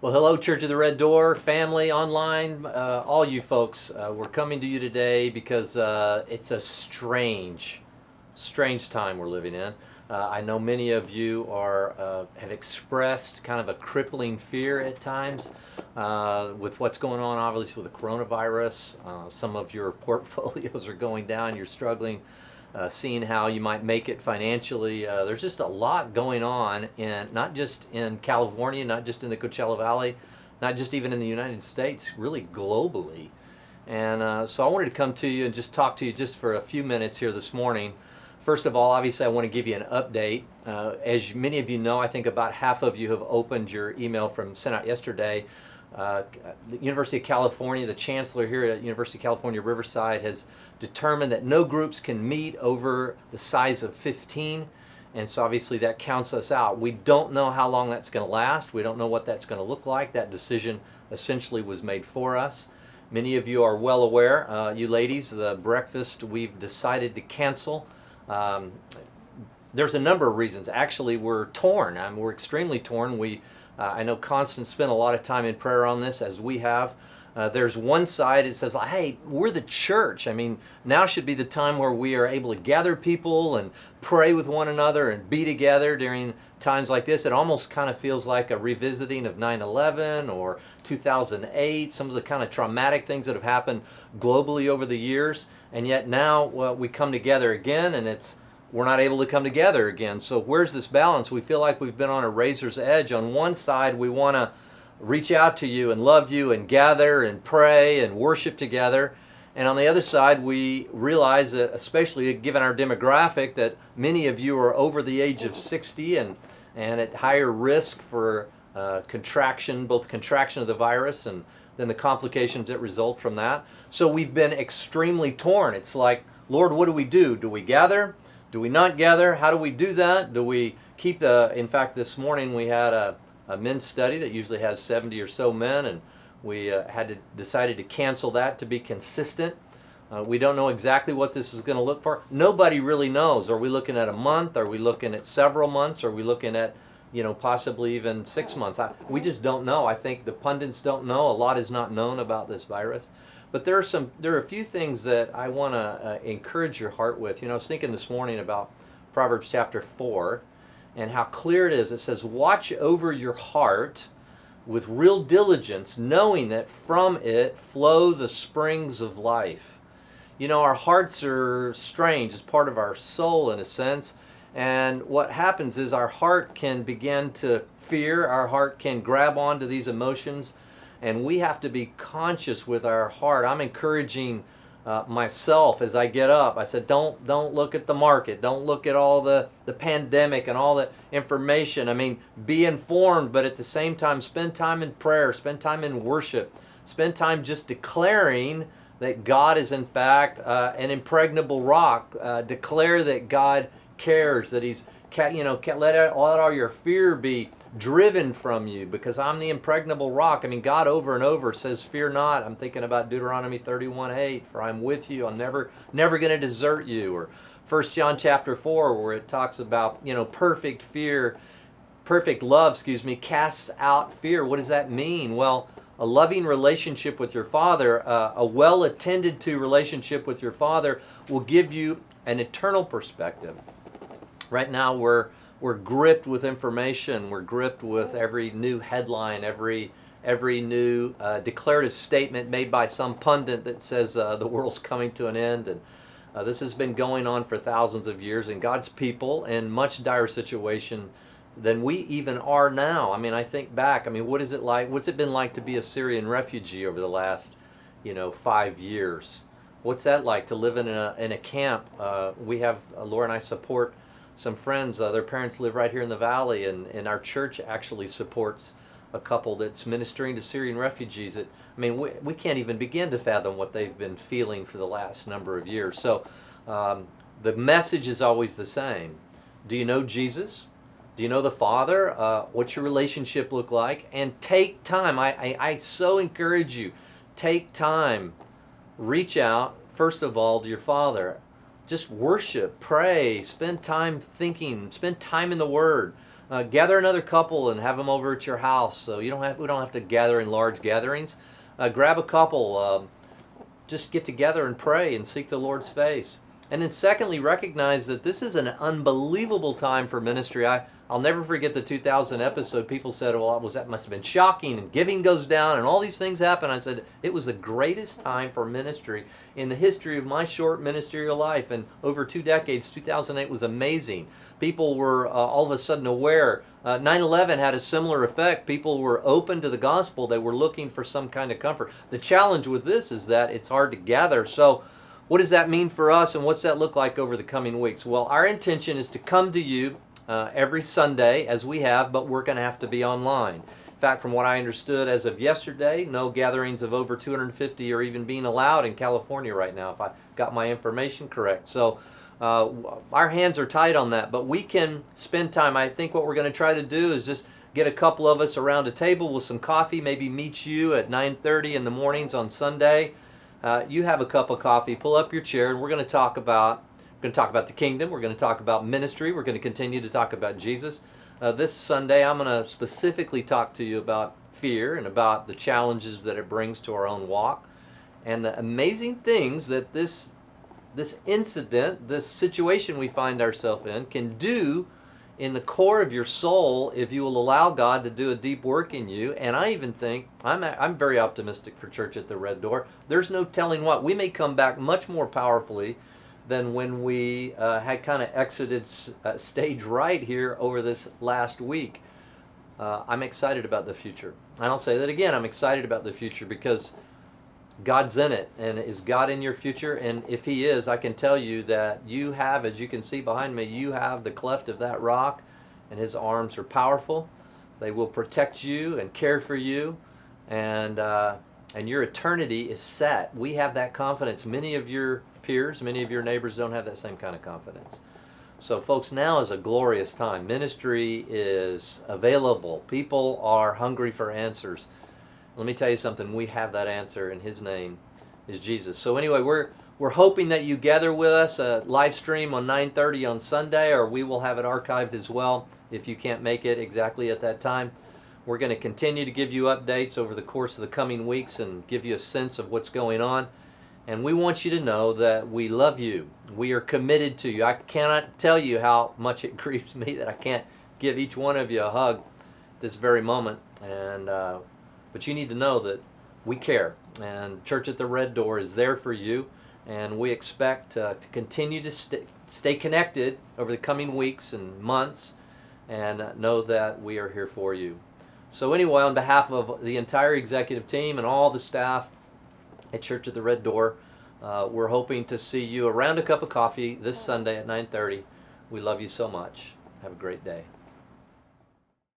Well, hello, Church of the Red Door, family, online, all you folks. We're coming to you today because it's a strange time we're living in. I know many of you have expressed kind of a crippling fear at times with what's going on, obviously, with the coronavirus. Some of your portfolios are going down. You're struggling. Seeing how you might make it financially. There's just a lot going on, not just in California, not just in the Coachella Valley, not just even in the United States, really globally. And so I wanted to come to you and just talk to you just for a few minutes here this morning. First of all, obviously, I want to give you an update. As many of you know, I think about half of you have opened your email sent out yesterday. The University of California, the chancellor here at University of California, Riverside, has determined that no groups can meet over the size of 15. And so obviously that counts us out. We don't know how long that's going to last. We don't know what that's going to look like. That decision essentially was made for us. Many of you are well aware, you ladies, the breakfast we've decided to cancel. There's a number of reasons. Actually, we're torn. We're extremely torn. I know Constance spent a lot of time in prayer on this, as we have. There's one side that says, hey, we're the church. I mean, now should be the time where we are able to gather people and pray with one another and be together during times like this. It almost kind of feels like a revisiting of 9/11 or 2008, some of the kind of traumatic things that have happened globally over the years. And yet now we come together again, and we're not able to come together again. So where's this balance? We feel like we've been on a razor's edge. On one side, we want to reach out to you and love you and gather and pray and worship together. And on the other side, we realize that, especially given our demographic, that many of you are over the age of 60 and at higher risk for contraction, both contraction of the virus and then the complications that result from that. So we've been extremely torn. It's like, Lord, what do we do? Do we gather? Do we not gather? How do we do that? Do we keep in fact, this morning we had a men's study that usually has 70 or so men, and we decided to cancel that to be consistent. We don't know exactly what this is going to look for. Nobody really knows. Are we looking at a month? Are we looking at several months? Are we looking at, possibly even 6 months? We just don't know. I think the pundits don't know. A lot is not known about this virus. But there are a few things that I want to encourage your heart with. I was thinking this morning about Proverbs chapter 4 and how clear it is. It says, watch over your heart with real diligence, knowing that from it flow the springs of life. Our hearts are strange. It's part of our soul in a sense. And what happens is our heart can begin to fear. Our heart can grab onto these emotions. And we have to be conscious with our heart. I'm encouraging myself as I get up. I said, don't look at the market. Don't look at all the pandemic and all the information. I mean, be informed, but at the same time, spend time in prayer. Spend time in worship. Spend time just declaring that God is in fact an impregnable rock. Declare that God cares, that He's, let all your fear be driven from you, because I'm the impregnable rock. I mean, God over and over says, fear not. I'm thinking about Deuteronomy 31:8, for I'm with you. I'm never going to desert you. Or 1 John chapter 4, where it talks about, perfect love, casts out fear. What does that mean? Well, a loving relationship with your Father, a well-attended to relationship with your Father will give you an eternal perspective. Right now we're gripped with information. We're gripped with every new headline, every new declarative statement made by some pundit that says the world's coming to an end. And this has been going on for thousands of years, and God's people in much dire situation than we even are now. I mean, I think back. I mean, what is it like? What's it been like to be a Syrian refugee over the last, 5 years? What's that like to live in a camp? We have Laura and I support some friends. Their parents live right here in the valley, and our church actually supports a couple that's ministering to Syrian refugees. We can't even begin to fathom what they've been feeling for the last number of years. So the message is always the same. Do you know Jesus? Do you know the Father? What's your relationship look like? And take time. I so encourage you, take time. Reach out, first of all, to your Father. Just worship, pray, spend time thinking, spend time in the Word. gather another couple and have them over at your house. So we don't have to gather in large gatherings. Grab a couple, just get together and pray and seek the Lord's face. And then secondly, recognize that this is an unbelievable time for ministry. I'll never forget the 2000 episode. People said, well, that must have been shocking, and giving goes down and all these things happen. I said, it was the greatest time for ministry in the history of my short ministerial life. And over 2 decades, 2008 was amazing. People were all of a sudden aware. 9/11 had a similar effect. People were open to the gospel. They were looking for some kind of comfort. The challenge with this is that it's hard to gather. So what does that mean for us, and what's that look like over the coming weeks? Well, our intention is to come to you every Sunday, as we have, but we're going to have to be online. In fact, from what I understood as of yesterday, no gatherings of over 250 are even being allowed in California right now, if I got my information correct. So our hands are tied on that, but we can spend time. I think what we're going to try to do is just get a couple of us around a table with some coffee, maybe meet you at 9:30 in the mornings on Sunday. You have a cup of coffee, pull up your chair, and we're going to talk about the kingdom. We're going to talk about ministry. We're going to continue to talk about Jesus. This Sunday, I'm going to specifically talk to you about fear and about the challenges that it brings to our own walk, and the amazing things that this incident, this situation we find ourselves in, can do in the core of your soul if you will allow God to do a deep work in you. And I even think, I'm very optimistic for Church at the Red Door. There's no telling what. We may come back much more powerfully than when we had kind of exited stage right here over this last week. I'm excited about the future. And I'll say that again, I'm excited about the future because God's in it. And is God in your future? And if He is, I can tell you that you have, as you can see behind me, you have the cleft of that rock, and His arms are powerful. They will protect you and care for you, and your eternity is set. We have that confidence. Many of your peers, many of your neighbors don't have that same kind of confidence. So folks, now is a glorious time. Ministry is available. People are hungry for answers. Let me tell you something. We have that answer, and His name is Jesus. So anyway, we're hoping that you gather with us, a live stream on 9:30 on Sunday, or we will have it archived as well if you can't make it exactly at that time. We're going to continue to give you updates over the course of the coming weeks and give you a sense of what's going on. And we want you to know that we love you. We are committed to you. I cannot tell you how much it grieves me that I can't give each one of you a hug this very moment. But you need to know that we care. And Church at the Red Door is there for you. And we expect to continue to stay connected over the coming weeks and months, and know that we are here for you. So anyway, on behalf of the entire executive team and all the staff at Church at the Red Door, we're hoping to see you around a cup of coffee this Sunday at 9:30. We love you so much. Have a great day.